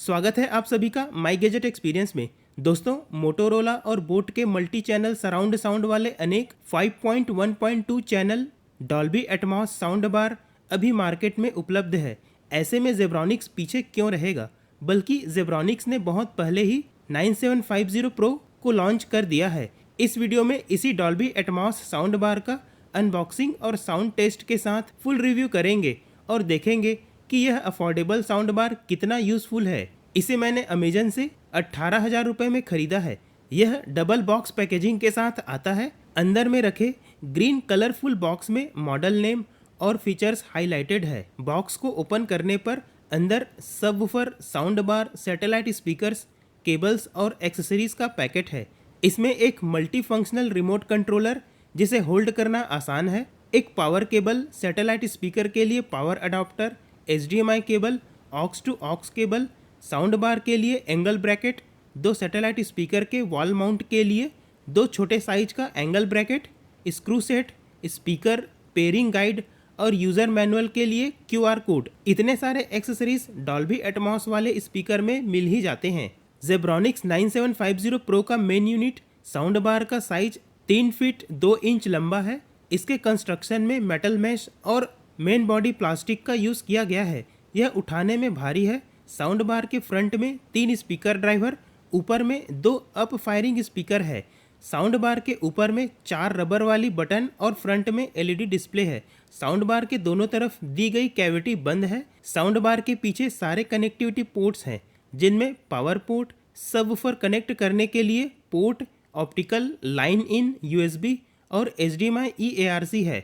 स्वागत है आप सभी का माई गैजेट एक्सपीरियंस में। दोस्तों, मोटोरोला और बोट के मल्टी चैनल सराउंड साउंड वाले अनेक 5.1.2 channel Dolby Atmos sound bar अभी मार्केट में उपलब्ध है। ऐसे में जेब्रॉनिक्स पीछे क्यों रहेगा, बल्कि जेब्रॉनिक्स ने बहुत पहले ही 9750 प्रो को लॉन्च कर दिया है। इस वीडियो में इसी डॉल्बी एटमॉस साउंड बार का अनबॉक्सिंग और साउंड टेस्ट के साथ फुल रिव्यू करेंगे और देखेंगे कि यह अफोर्डेबल साउंड बार कितना यूजफुल है। इसे मैंने अमेजन से 18,000 रुपये में खरीदा है। यह डबल बॉक्स पैकेजिंग के साथ आता है। अंदर में रखे ग्रीन कलरफुल बॉक्स में मॉडल नेम और फीचर्स हाईलाइटेड है। बॉक्स को ओपन करने पर अंदर subwoofer, sound bar, satellite speakers, cables और एक्सेसरीज का पैकेट है। इसमें एक मल्टी फंक्शनल रिमोट कंट्रोलर जिसे होल्ड करना आसान है, एक पावर केबल, सैटेलाइट स्पीकर के लिए power adapter, HDMI cable, aux to aux cable, sound bar के लिए एंगल ब्रैकेट, 2 सैटेलाइट स्पीकर के वॉल माउंट के लिए 2 छोटे साइज का angle bracket, screw set, speaker, pairing guide और यूज़र मैनुअल के लिए QR कोड। इतने सारे एक्सेसरीज डॉल्बी एटमॉस वाले स्पीकर में मिल ही जाते हैं। जेब्रॉनिक्स 9750 प्रो का मेन यूनिट साउंड बार का साइज 3 फीट 2 इंच लंबा है। इसके कंस्ट्रक्शन में मेटल मैश और मेन बॉडी प्लास्टिक का यूज़ किया गया है। यह उठाने में भारी है। साउंड बार के फ्रंट में 3 स्पीकर ड्राइवर, ऊपर में 2 अप फायरिंग स्पीकर है। साउंड बार के ऊपर में 4 रबर वाली बटन और फ्रंट में LED डिस्प्ले है। साउंड बार के दोनों तरफ दी गई कैविटी बंद है। साउंड बार के पीछे सारे कनेक्टिविटी पोर्ट्स हैं, जिनमें पावर पोर्ट, सबवूफर कनेक्ट करने के लिए port, optical, line in, USB और HDMI EARC है।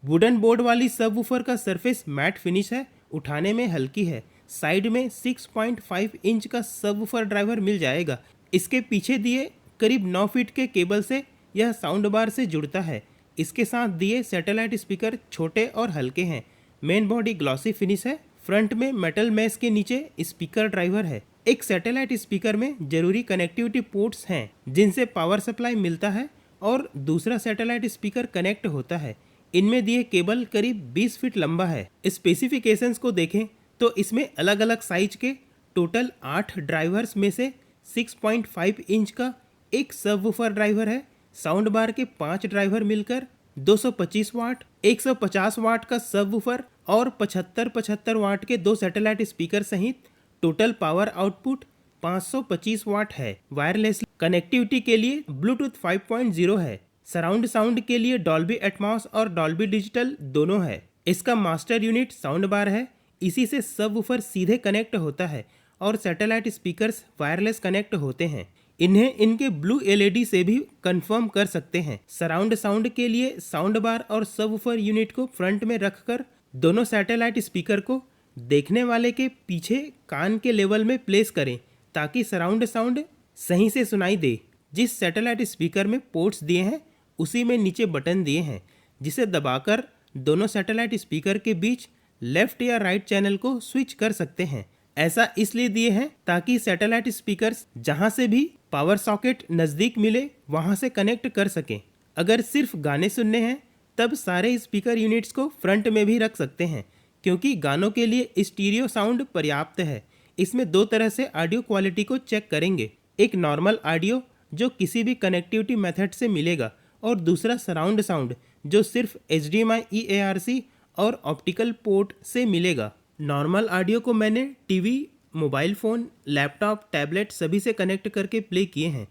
वुडन बोर्ड वाली सबवूफर का सरफेस मैट फिनिश है, उठाने में हल्की है। साइड में 6.5 इंच का सबवूफर ड्राइवर मिल जाएगा। इसके पीछे दिए करीब 9 फीट के केबल से यह साउंड बार से जुड़ता है। इसके साथ दिए सैटेलाइट स्पीकर छोटे और हल्के हैं। मेन बॉडी ग्लॉसी फिनिश है। फ्रंट में मेटल मैश के नीचे स्पीकर ड्राइवर है। एक सैटेलाइट स्पीकर में जरूरी कनेक्टिविटी पोर्ट्स हैं, जिनसे पावर सप्लाई मिलता है और दूसरा सैटेलाइट स्पीकर कनेक्ट होता है। इनमें दिए केबल करीब 20 फीट लंबा है। स्पेसिफिकेशंस को देखें तो इसमें अलग अलग साइज के टोटल 8 ड्राइवर्स में से 6.5 इंच का एक सबवूफर ड्राइवर है। साउंड बार के 5 ड्राइवर मिलकर 225 वाट, 150 वाट का सबवूफर और 75 वाट के 2 सैटेलाइट स्पीकर सहित टोटल पावर आउटपुट 525 वाट है। वायरलेस कनेक्टिविटी के लिए ब्लूटूथ 5.0 है। सराउंड साउंड के लिए डॉल्बी एटमॉस और डॉल्बी डिजिटल दोनों है। इसका मास्टर यूनिट साउंड बार है। इसी से सबवूफर सीधे कनेक्ट होता है और सैटेलाइट स्पीकर्स वायरलेस कनेक्ट होते हैं। इन्हें इनके ब्लू LED से भी कंफर्म कर सकते हैं। सराउंड साउंड के लिए साउंड बार और सबवूफर यूनिट को फ्रंट में रखकर दोनों सैटेलाइट स्पीकर को देखने वाले के पीछे कान के लेवल में प्लेस करें, ताकि सराउंड साउंड सही से सुनाई दे। जिस सैटेलाइट स्पीकर में पोर्ट्स दिए हैं, उसी में नीचे बटन दिए हैं, जिसे दबाकर दोनों सैटेलाइट स्पीकर के बीच लेफ्ट या राइट चैनल को स्विच कर सकते हैं। ऐसा इसलिए दिए हैं ताकि सैटेलाइट स्पीकर्स जहां से भी पावर सॉकेट नज़दीक मिले वहां से कनेक्ट कर सकें। अगर सिर्फ गाने सुनने हैं तब सारे स्पीकर यूनिट्स को फ्रंट में भी रख सकते हैं, क्योंकि गानों के लिए स्टीरियो साउंड पर्याप्त है। इसमें 2 तरह से ऑडियो क्वालिटी को चेक करेंगे। एक नॉर्मल ऑडियो जो किसी भी कनेक्टिविटी मेथड से मिलेगा, और दूसरा सराउंड साउंड जो सिर्फ HDMI EARC और ऑप्टिकल पोर्ट से मिलेगा। नॉर्मल ऑडियो को मैंने TV, mobile phone, laptop, tablet सभी से कनेक्ट करके प्ले किए हैं।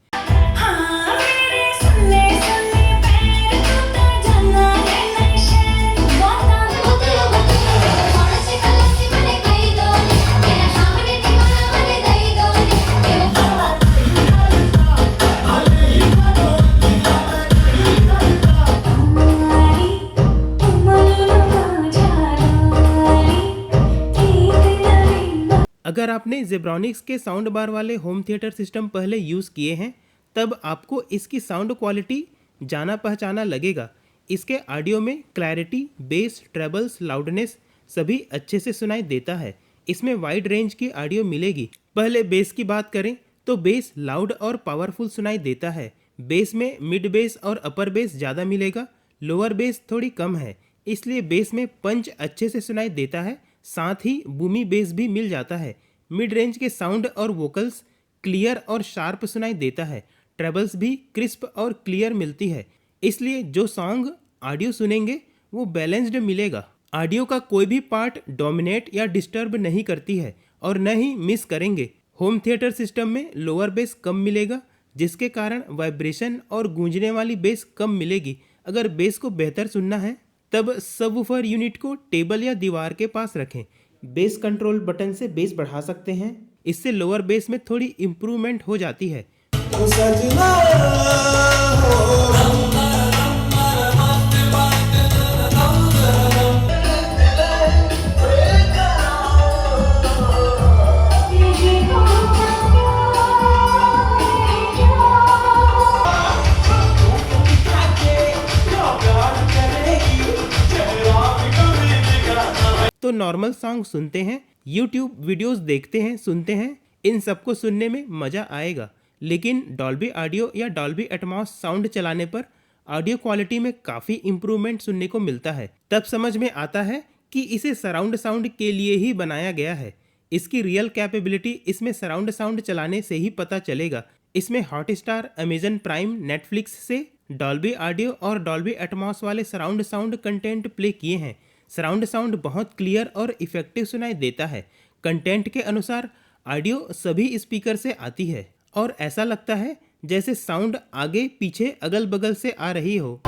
अगर आपने जेब्रॉनिक्स के साउंड बार वाले होम थिएटर सिस्टम पहले यूज़ किए हैं, तब आपको इसकी साउंड क्वालिटी जाना पहचाना लगेगा। इसके ऑडियो में क्लैरिटी, बेस, ट्रेबल्स, लाउडनेस सभी अच्छे से सुनाई देता है। इसमें वाइड रेंज की ऑडियो मिलेगी। पहले बेस की बात करें तो बेस लाउड और पावरफुल सुनाई देता है। बेस में मिड बेस और अपर बेस ज़्यादा मिलेगा, लोअर बेस थोड़ी कम है, इसलिए बेस में पंच अच्छे से सुनाई देता है। साथ ही बूमी बेस भी मिल जाता है। मिड रेंज के साउंड और वोकल्स क्लियर और शार्प सुनाई देता है। ट्रेबल्स भी क्रिस्प और क्लियर मिलती है, इसलिए जो सॉन्ग ऑडियो सुनेंगे वो बैलेंस्ड मिलेगा। ऑडियो का कोई भी पार्ट डोमिनेट या डिस्टर्ब नहीं करती है और न ही मिस करेंगे। होम थिएटर सिस्टम में लोअर बेस कम मिलेगा, जिसके कारण वाइब्रेशन और गूंजने वाली बेस कम मिलेगी। अगर बेस को बेहतर सुनना है तब सबवूफर यूनिट को टेबल या दीवार के पास रखें। बेस कंट्रोल बटन से बेस बढ़ा सकते हैं, इससे लोअर बेस में थोड़ी इम्प्रूवमेंट हो जाती है। तो नॉर्मल सॉन्ग सुनते हैं, यूट्यूब वीडियोस देखते हैं, सुनते हैं, इन सबको सुनने में मज़ा आएगा। लेकिन डॉल्बी ऑडियो या डॉल्बी एटमॉस साउंड चलाने पर ऑडियो क्वालिटी में काफ़ी इम्प्रूवमेंट सुनने को मिलता है। तब समझ में आता है कि इसे सराउंड साउंड के लिए ही बनाया गया है। इसकी रियल कैपेबिलिटी इसमें सराउंड साउंड चलाने से ही पता चलेगा। इसमें हॉटस्टार, अमेजन प्राइम, नेटफ्लिक्स से डॉल्बी ऑडियो और डॉल्बी एटमॉस वाले सराउंड साउंड कंटेंट प्ले किए हैं। सराउंड साउंड बहुत क्लियर और इफेक्टिव सुनाई देता है। कंटेंट के अनुसार ऑडियो सभी स्पीकर से आती है और ऐसा लगता है जैसे साउंड आगे पीछे अगल बगल से आ रही हो।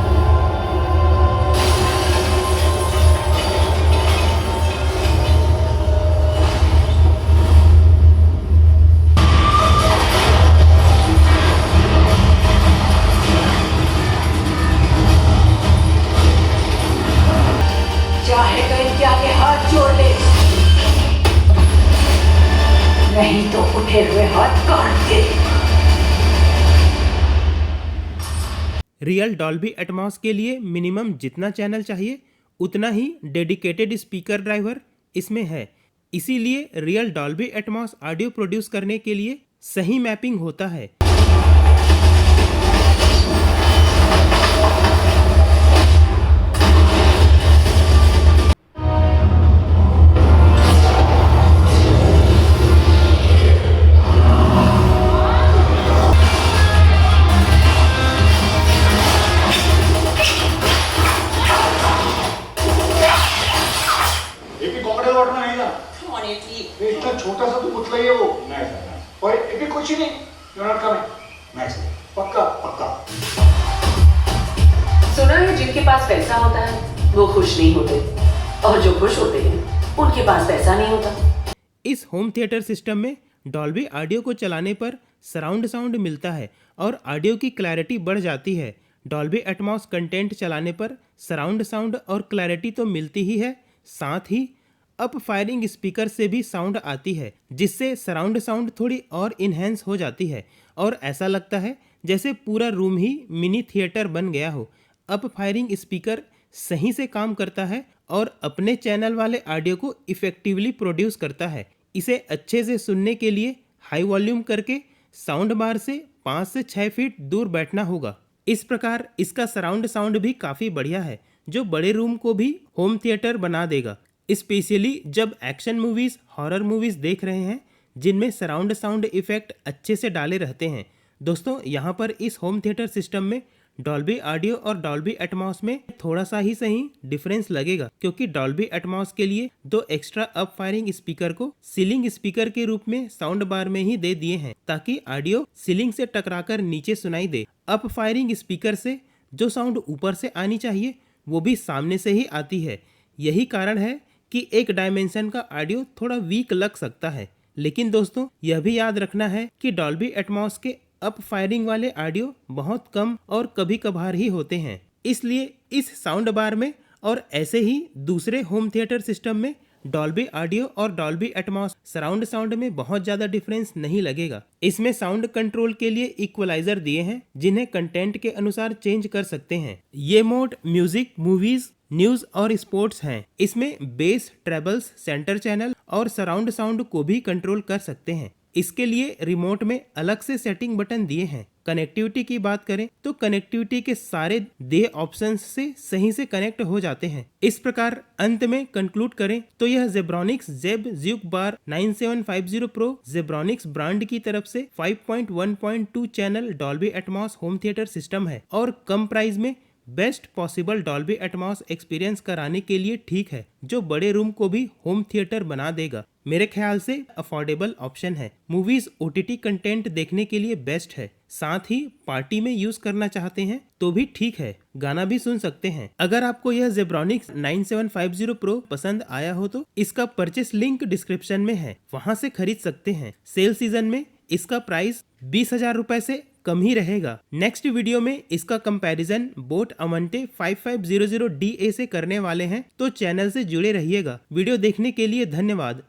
चाहे तो इनके आगे हाथ जोड़ ले, नहीं तो उठे हुए हाथ काट दे। रियल डॉल्बी एटमॉस के लिए मिनिमम जितना चैनल चाहिए उतना ही डेडिकेटेड स्पीकर ड्राइवर इसमें है। इसीलिए real Dolby Atmos audio produce करने के लिए सही मैपिंग होता है। इतना छोटा सा तो पुतला ही है वो। नहीं सर, और ये भी कुछ ही नहीं। You're not coming. नहीं सर, पक्का पक्का। सुना है जिनके पास पैसा होता है वो खुश नहीं होते, और जो खुश होते हैं उनके पास पैसा नहीं होता। इस होम थिएटर सिस्टम में डॉल्बी ऑडियो को चलाने पर सराउंड साउंड मिलता है और ऑडियो की क्लैरिटी बढ़ जाती है। डॉल्बी एटमॉस कंटेंट चलाने पर सराउंड साउंड और क्लैरिटी तो मिलती ही है, साथ ही अप फायरिंग स्पीकर से भी साउंड आती है, जिससे सराउंड साउंड थोड़ी और इन्हेंस हो जाती है और ऐसा लगता है जैसे पूरा रूम ही मिनी थिएटर बन गया हो। अप फायरिंग स्पीकर सही से काम करता है और अपने चैनल वाले ऑडियो को इफेक्टिवली प्रोड्यूस करता है। इसे अच्छे से सुनने के लिए हाई वॉल्यूम करके साउंड बार से 5 से 6 फीट दूर बैठना होगा। इस प्रकार इसका सराउंड साउंड भी काफ़ी बढ़िया है, जो बड़े रूम को भी होम थिएटर बना देगा। स्पेशली जब एक्शन मूवीज़, हॉरर मूवीज़ देख रहे हैं जिनमें सराउंड साउंड इफेक्ट अच्छे से डाले रहते हैं। दोस्तों, यहाँ पर इस होम थिएटर सिस्टम में डॉल्बी ऑडियो और डॉल्बी एटमॉस में थोड़ा सा ही सही डिफरेंस लगेगा, क्योंकि डॉल्बी एटमॉस के लिए 2 एक्स्ट्रा अप फायरिंग स्पीकर को सीलिंग स्पीकर के रूप में साउंड बार में ही दे दिए हैं, ताकि ऑडियो सीलिंग से टकराकर नीचे सुनाई दे। अप फायरिंग स्पीकर से जो साउंड ऊपर से आनी चाहिए वो भी सामने से ही आती है। यही कारण है कि एक डायमेंशन का ऑडियो थोड़ा वीक लग सकता है। लेकिन दोस्तों, यह भी याद रखना है कि डॉल्बी एटमॉस के अप फायरिंग वाले ऑडियो बहुत कम और कभी कभार ही होते हैं, इसलिए इस साउंड बार में और ऐसे ही दूसरे होम थिएटर सिस्टम में डॉल्बी ऑडियो और डॉल्बी एटमॉस सराउंड साउंड में बहुत ज्यादा डिफरेंस नहीं लगेगा। इसमें साउंड कंट्रोल के लिए इक्वलाइजर दिए हैं, जिन्हें कंटेंट के अनुसार चेंज कर सकते हैं। ये मोड म्यूजिक, मूवीज, न्यूज और स्पोर्ट्स हैं। इसमें बेस, ट्रेबल्स, सेंटर चैनल और सराउंड साउंड को भी कंट्रोल कर सकते हैं। इसके लिए रिमोट में अलग से सेटिंग बटन दिए हैं। कनेक्टिविटी की बात करें तो कनेक्टिविटी के सारे दिए ऑप्शंस से सही से कनेक्ट हो जाते हैं। इस प्रकार अंत में कंक्लूड करें तो यह जेब्रॉनिक्स जेब ज़्यूक बार 9750 प्रो जेब्रॉनिक्स ब्रांड की तरफ से 5.1.2 channel Dolby Atmos home theatre system है और कम प्राइस में best possible Dolby Atmos experience कराने के लिए ठीक है, जो बड़े रूम को भी होम थिएटर बना देगा। मेरे ख्याल से अफोर्डेबल ऑप्शन है। मूवीज ओटीटी कंटेंट देखने के लिए बेस्ट है, साथ ही पार्टी में यूज करना चाहते हैं तो भी ठीक है, गाना भी सुन सकते हैं। अगर आपको यह जेब्रॉनिक्स 9750 प्रो पसंद आया हो तो इसका परचेस लिंक डिस्क्रिप्शन में है, वहां से खरीद सकते हैं। सेल सीजन में इसका प्राइस 20,000 रुपए से कम ही रहेगा। नेक्स्ट वीडियो में इसका कंपैरिजन बोट अमंटे 5500DA से करने वाले हैं, तो चैनल से जुड़े रहिएगा। वीडियो देखने के लिए धन्यवाद।